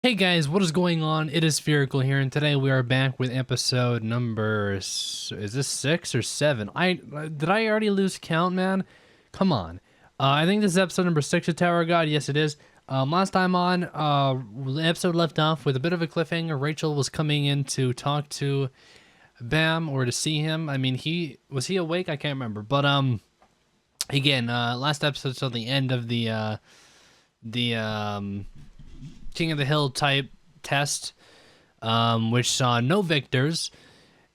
Hey guys, what is going on? It is Spherical here, and today we are back with episode number, is this 6 or 7? Did I already lose count, man? Come on. I think this is episode number 6 of Tower of God. Yes, it is. Last time on, the episode left off with a bit of a cliffhanger. Rachel was coming in to talk to Bam, or to see him. I mean, was he awake? I can't remember. But, again, last episode till the end of the King of the Hill type test, which saw no victors.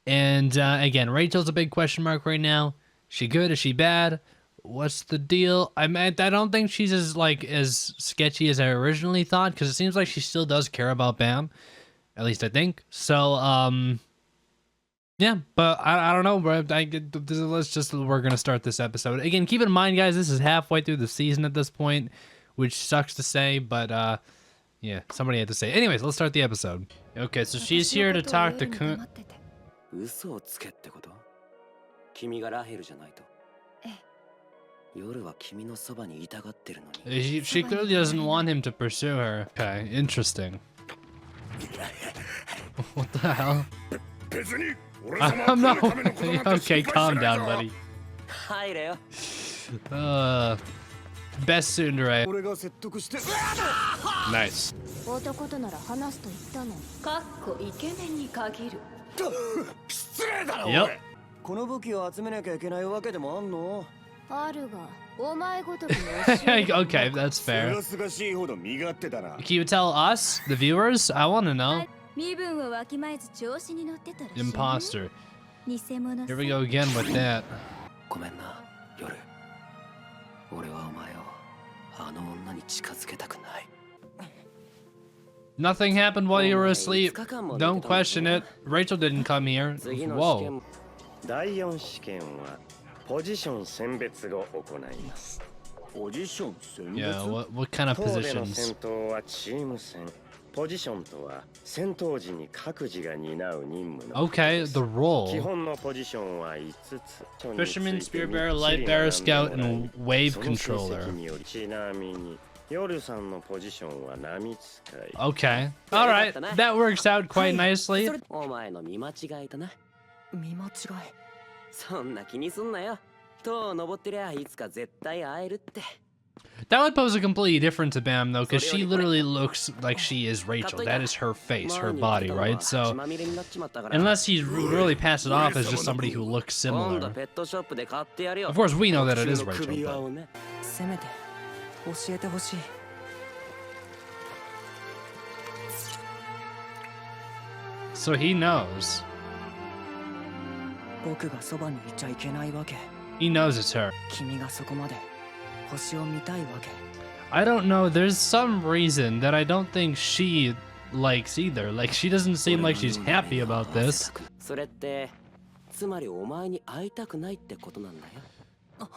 And again, Rachel's a big question mark right now. She good? Is she bad? What's the deal? I don't think she's as sketchy as I originally thought, because it seems like she still does care about Bam. At least I think. So, yeah, but I don't know. We're gonna start this episode. Again, keep in mind, guys, this is halfway through the season at this point, which sucks to say, but yeah, somebody had to say. Anyways, let's start the episode. Okay, so she's here to talk to Kun. She clearly doesn't want him to pursue her. Okay, interesting. What the hell? I'm not. Okay, calm down, buddy. Best tsundere. Nice. Yep. Okay, that's fair. Can you tell us, the viewers? I want to know. Imposter. Here we go again with that. Nothing happened while you were asleep. Don't question it. Rachel didn't come here. Whoa. Yeah, what kind of positions? Okay, the role. Fisherman, spear bearer, light bearer, scout, and wave controller. Okay, alright, that works out quite nicely. That would pose a completely different to Bam, though, because she literally looks like she is Rachel. That is her face, her body, right? So, unless he really passed it off as just somebody who looks similar. Of course, we know that it is Rachel, but... So he knows. He knows it's her. I don't know, there's some reason that I don't think she likes either. Like, she doesn't seem like she's happy about this.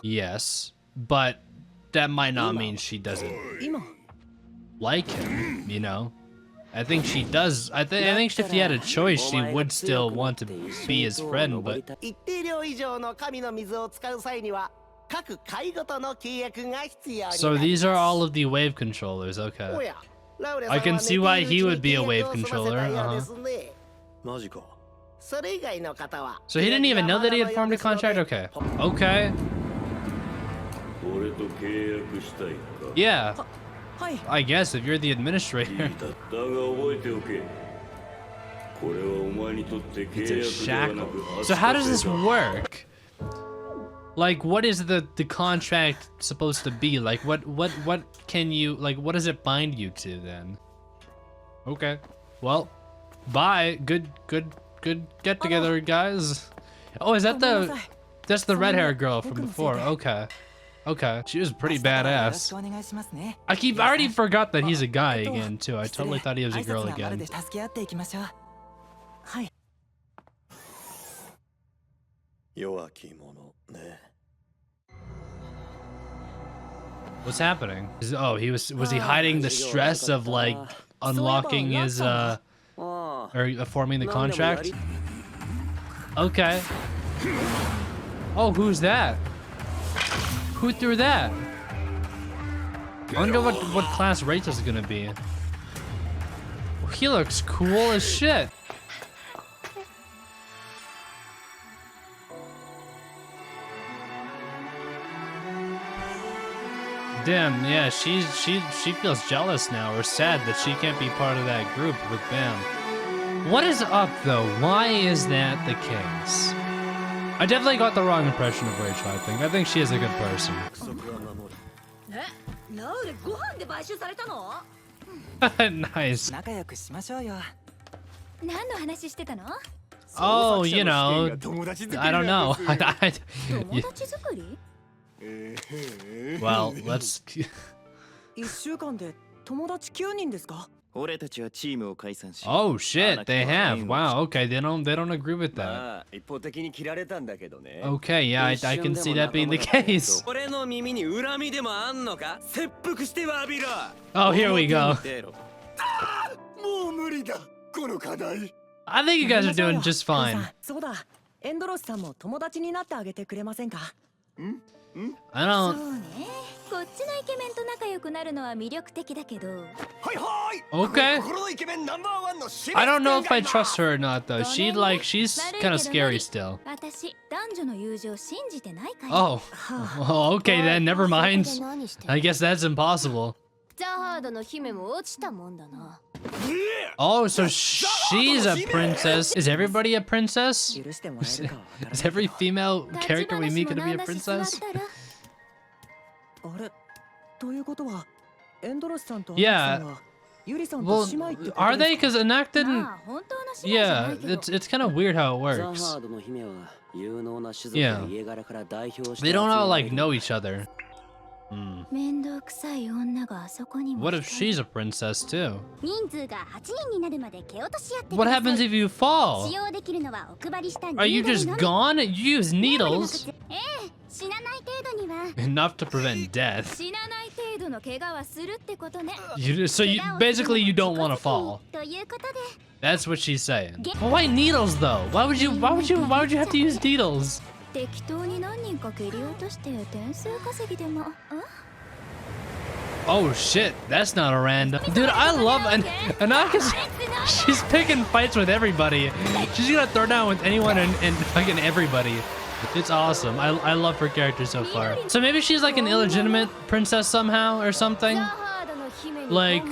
Yes, but that might not mean she doesn't like him, you know? I think she does. I think if she had a choice, she would still want to be his friend, but... So these are all of the wave controllers, okay. I can see why he would be a wave controller, So he didn't even know that he had formed a contract? Okay. Okay. Yeah. I guess, if you're the administrator. It's a shackle. So how does this work? Like, what is the contract supposed to be? Like, what can you, like, what does it bind you to then? Okay. Well, bye. Good get together, guys. Oh, is that that's the red-haired girl from before. Okay. Okay. She was pretty badass. I already forgot that he's a guy again, too. I totally thought he was a girl again. What's happening? Oh, was he hiding the stress of, like, unlocking his or forming the contract? Okay. Oh, who's that? Who threw that? I wonder what class Rachel's gonna be. He looks cool as shit. Damn, yeah, she feels jealous now, or sad that she can't be part of that group with Bam. What is up though? Why is that the case? I definitely got the wrong impression of Rachel, I think. I think she is a good person. Nice. Oh, you know, I don't know. Well, let's... Oh shit, they have. Wow, okay, they don't agree with that. Okay, yeah, I can see that being the case. Oh, here we go. I think you guys are doing just fine. I don't... Okay. I don't know if I trust her or not though. She's kind of scary still. Oh. Oh, okay then, never mind. I guess that's impossible. Oh, so she's a princess. Is everybody a princess? Is every female character we meet gonna be a princess? Yeah. Well, are they? Because ANAAK didn't... Yeah, it's kind of weird how it works. Yeah. They don't all, like, know each other. What if she's a princess too? What happens if you fall? Are you just gone? You use needles? Enough to prevent death. Basically you don't want to fall. That's what she's saying. Well, why needles though? Why would you have to use needles? Oh shit, that's not a random. Dude, I love ANAAK'S. She's picking fights with everybody. She's gonna throw down with anyone and fucking everybody. It's awesome. I love her character so far. So maybe she's like an illegitimate princess somehow or something. Like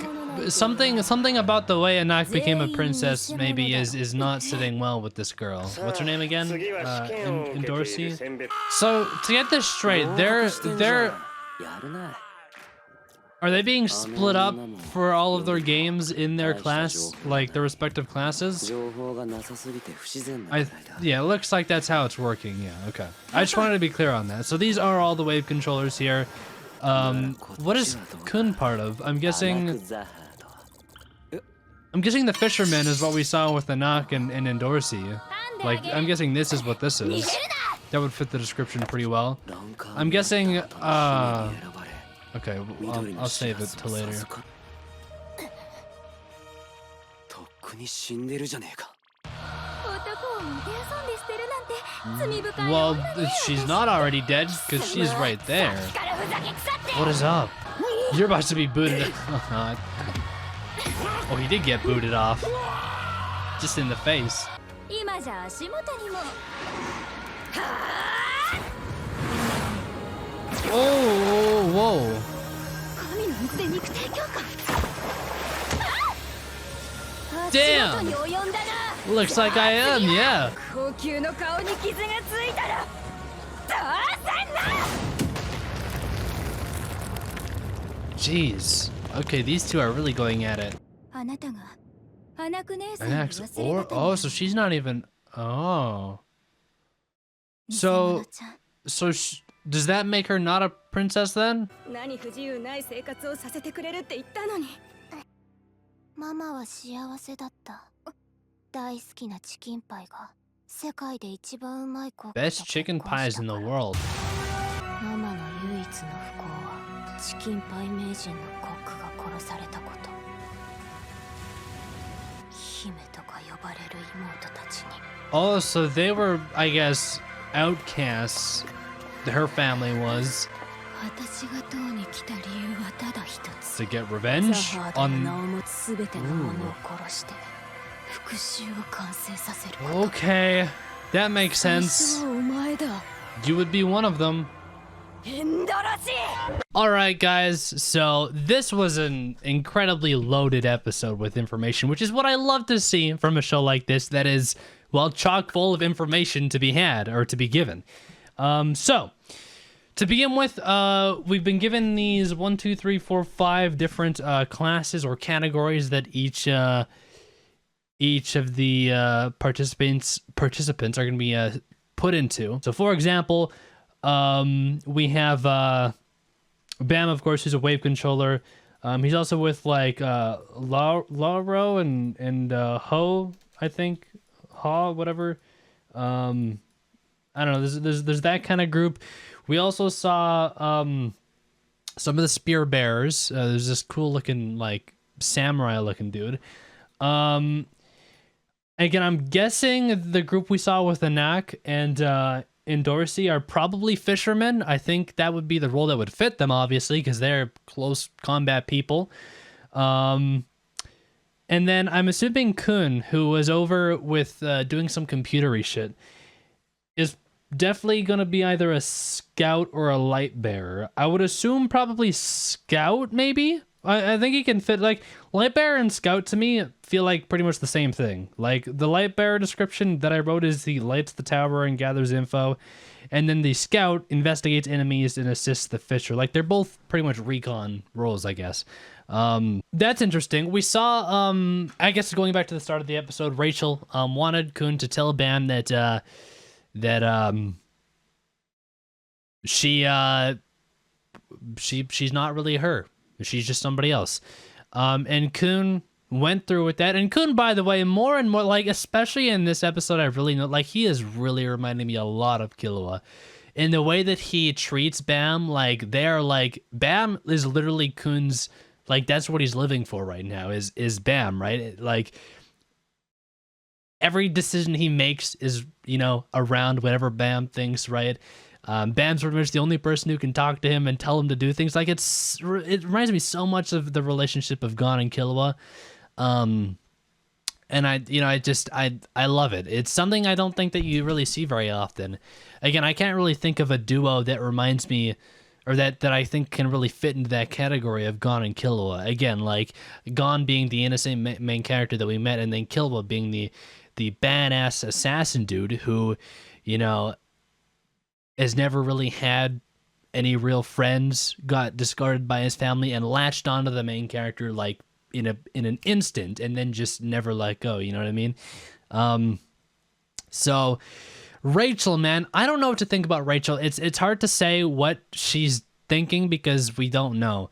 something about the way ANAAK became a princess maybe is not sitting well with this girl. What's her name again? Endorsi. So to get this straight, are they being split up for all of their games in their class, like their respective classes? Yeah, it looks like that's how it's working. Yeah, okay. I just wanted to be clear on that. So these are all the wave controllers here. What is Kun part of? I'm guessing the fisherman is what we saw with ANAAK and Endorsi. Like, I'm guessing this is what this is. That would fit the description pretty well. I'm guessing, okay, I'll save it till later. Well, she's not already dead, because she's right there. What is up? You're about to be booted. Oh, God. Oh, he did get booted off. Just in the face. Oh, whoa. Damn! Looks like I am, yeah. Jeez. Okay, these two are really going at it. ANAAK'S oh, so she's not even... Oh. So does that make her not a princess then? Best chicken pies in the world. Oh, so they were, I guess, outcasts. Her family was. To get revenge on... Okay, that makes sense. You would be one of them. Alright guys, so this was an incredibly loaded episode with information, which is what I love to see from a show like this that is, well, chock full of information to be had, or to be given. So, to begin with, we've been given these 5 different classes or categories that each of the participants are going to be put into. So, for example, we have Bam, of course, who's a wave controller. He's also with like Lauro and Ho, I think, Ha, whatever. I don't know. There's that kind of group. We also saw some of the spear bearers. There's this cool looking like samurai looking dude. Again, I'm guessing the group we saw with ANAAK and Dorsey are probably fishermen. I think that would be the role that would fit them, obviously, because they're close combat people. And then I'm assuming Kun, who was over with doing some computery shit, is definitely going to be either a scout or a light bearer. I would assume probably scout, maybe? I think he can fit, like, light bearer and scout to me feel like pretty much the same thing. Like, the light bearer description that I wrote is he lights the tower and gathers info, and then the scout investigates enemies and assists the fisher. Like, they're both pretty much recon roles, I guess. That's interesting. We saw, I guess going back to the start of the episode, Rachel wanted Kun to tell Bam that she's not really her. She's just somebody else. And Kun went through with that. And Kun, by the way, more and more, like, especially in this episode, I really know, like, he is really reminding me a lot of Killua. In the way that he treats Bam, like, they're like, Bam is literally Kun's, like, that's what he's living for right now, is Bam, right? Like, every decision he makes is, you know, around whatever Bam thinks, right? Bam's pretty much the only person who can talk to him and tell him to do things. Like, it reminds me so much of the relationship of Gon and Killua. And I love it. It's something I don't think that you really see very often. Again, I can't really think of a duo that reminds me, or that I think can really fit into that category of Gon and Killua. Again, like, Gon being the innocent main character that we met, and then Killua being the badass assassin dude who, you know, has never really had any real friends, got discarded by his family, and latched onto the main character like in an instant, and then just never let go. You know what I mean? So Rachel, man, I don't know what to think about Rachel. It's hard to say what she's thinking because we don't know.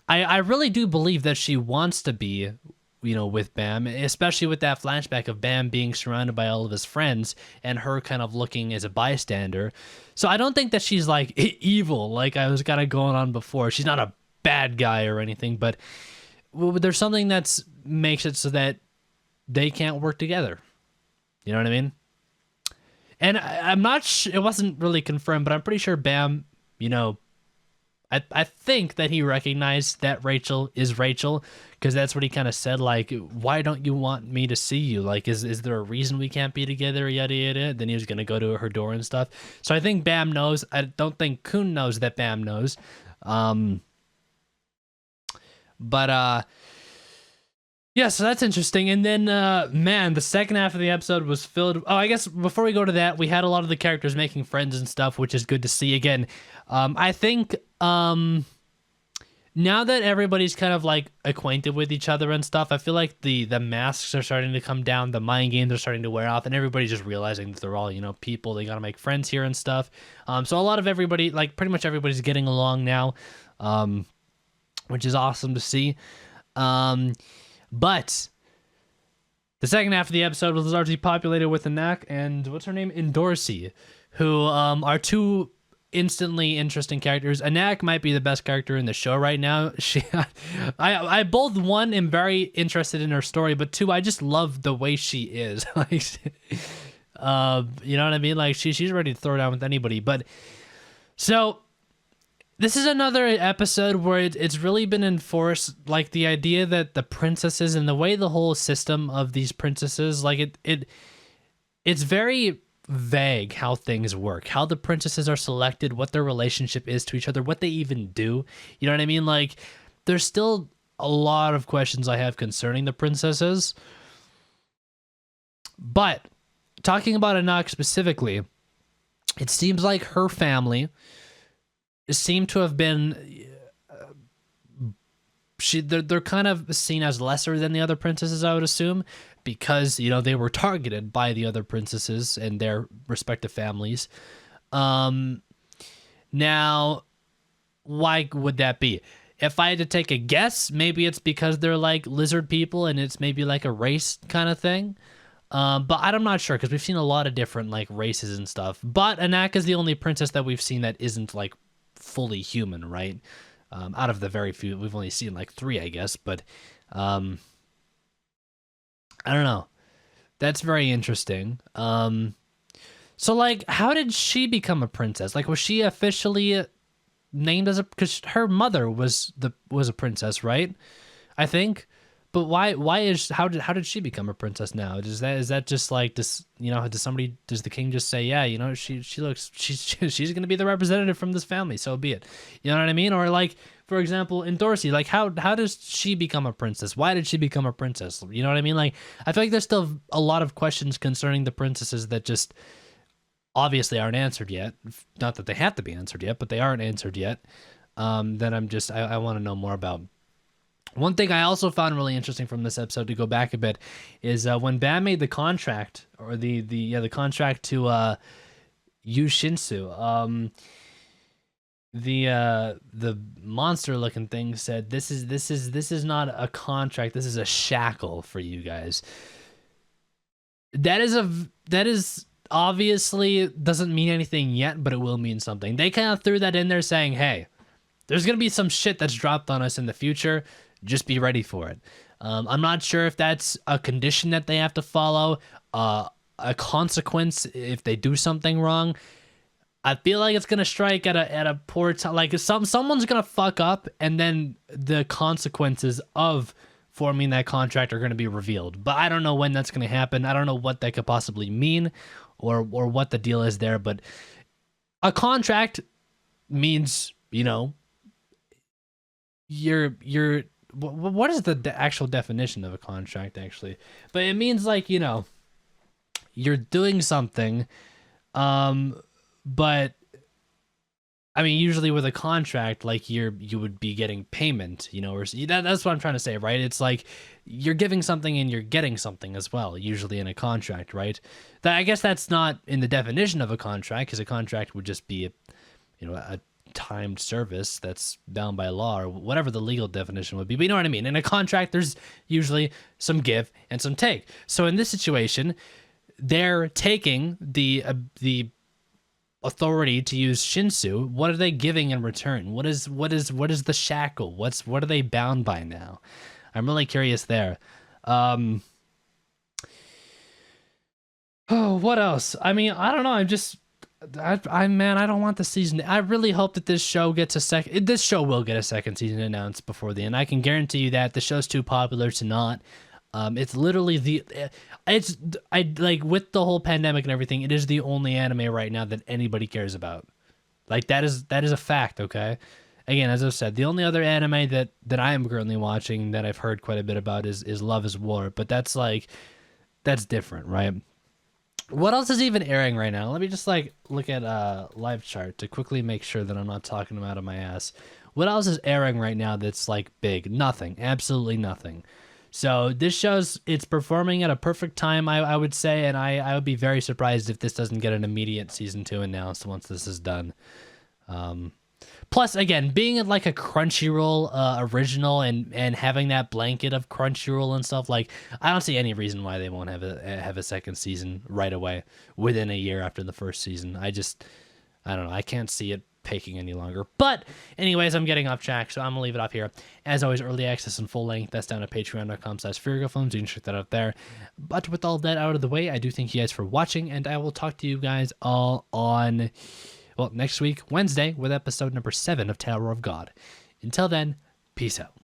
I really do believe that she wants to be, you know, with Bam, especially with that flashback of Bam being surrounded by all of his friends and her kind of looking as a bystander. So I don't think that she's like evil, like I was kind of going on before. She's not a bad guy or anything, but there's something that makes it so that they can't work together. You know what I mean? And I'm not sure, it wasn't really confirmed, but I'm pretty sure Bam, you know, I think that he recognized that Rachel is Rachel, because that's what he kind of said, like, why don't you want me to see you? Like, is there a reason we can't be together, yada, yada? Then he was going to go to her door and stuff. So I think Bam knows. I don't think Kun knows that Bam knows. Yeah, so that's interesting. And then, man, the second half of the episode was filled... Oh, I guess before we go to that, we had a lot of the characters making friends and stuff, which is good to see. Again, I think now that everybody's kind of, like, acquainted with each other and stuff, I feel like the masks are starting to come down, the mind games are starting to wear off, and everybody's just realizing that they're all, you know, people. They gotta make friends here and stuff. So a lot of everybody, like, pretty much everybody's getting along now, which is awesome to see. But the second half of the episode was largely populated with ANAAK and what's her name? Dorsey, who are two instantly interesting characters. ANAAK might be the best character in the show right now. I both, one, am very interested in her story, but two, I just love the way she is. Like, you know what I mean? Like, she's ready to throw down with anybody. But so This is another episode where it's really been enforced, like the idea that the princesses and the way the whole system of these princesses, like it's very vague how things work, how the princesses are selected, what their relationship is to each other, what they even do. You know what I mean? Like, there's still a lot of questions I have concerning the princesses. But talking about ANAAK specifically, it seems like her family seem to have been they're kind of seen as lesser than the other princesses, I would assume, because, you know, they were targeted by the other princesses and their respective families. Now, why would that be? If I had to take a guess, maybe it's because they're like lizard people and it's maybe like a race kind of thing. But I'm not sure, because we've seen a lot of different like races and stuff. But ANAAK is the only princess that we've seen that isn't like fully human, right? Out of the very few, we've only seen like 3, I guess. But I don't know. That's very interesting. So like, how did she become a princess? Like, was she officially named as a? Because her mother was a princess, right? I think. But how did she become a princess now? Is that just like this, you know, does the king just say, yeah, you know, she's going to be the representative from this family, so be it. You know what I mean? Or like, for example, in Dorsey, like how does she become a princess? Why did she become a princess? You know what I mean? Like, I feel like there's still a lot of questions concerning the princesses that just obviously aren't answered yet. Not that they have to be answered yet, but they aren't answered yet. That I want to know more about. One thing I also found really interesting from this episode, to go back a bit, is when Bam made the contract, or the contract to use Shinsu. The monster looking thing said, this is not a contract, this is a shackle for you guys. That is obviously doesn't mean anything yet, but it will mean something. They kind of threw that in there saying, hey, there's gonna be some shit that's dropped on us in the future. Just be ready for it. I'm not sure if that's a condition that they have to follow, a consequence if they do something wrong. I feel like it's gonna strike at a poor time. Like, someone's gonna fuck up, and then the consequences of forming that contract are gonna be revealed. But I don't know when that's gonna happen. I don't know what that could possibly mean, or what the deal is there. But a contract means, you know, you're what is the actual definition of a contract, actually? But it means, like, you know, you're doing something, but I mean, usually with a contract, like, you would be getting payment, you know, or that's what I'm trying to say, right? It's like you're giving something and you're getting something as well, usually in a contract, right? I guess that's not in the definition of a contract, because a contract would just be a timed service that's bound by law, or whatever the legal definition would be. But you know what I mean? In a contract, there's usually some give and some take. So in this situation, they're taking the authority to use Shinsu. What are they giving in return? What is the shackle? What are they bound by now? I'm really curious there. Oh, what else? I mean, I don't know. I don't want the season. I really hope that this show gets this show will get a second season announced before the end. I can guarantee you that. The show's too popular to not. It's literally with the whole pandemic and everything, it is the only anime right now that anybody cares about. Like, that is a fact, okay? Again, as I've said, the only other anime that I am currently watching that I've heard quite a bit about is Love is War, but that's different, right? What else is even airing right now? Let me just look at live chart to quickly make sure that I'm not talking them out of my ass. What else is airing right now that's big? Nothing. Absolutely nothing. So this it's performing at a perfect time, I would say, and I would be very surprised if this doesn't get an immediate season 2 announced once this is done. Plus, again, being a Crunchyroll original and having that blanket of Crunchyroll and stuff, I don't see any reason why they won't have a second season right away within a year after the first season. I don't know. I can't see it taking any longer. But anyways, I'm getting off track, so I'm gonna leave it off here. As always, early access and full length, that's down at patreon.com/FurigoFilms. You can check that out there. But with all that out of the way, I do thank you guys for watching, and I will talk to you guys all on... next week, Wednesday, with episode number 7 of Tower of God. Until then, peace out.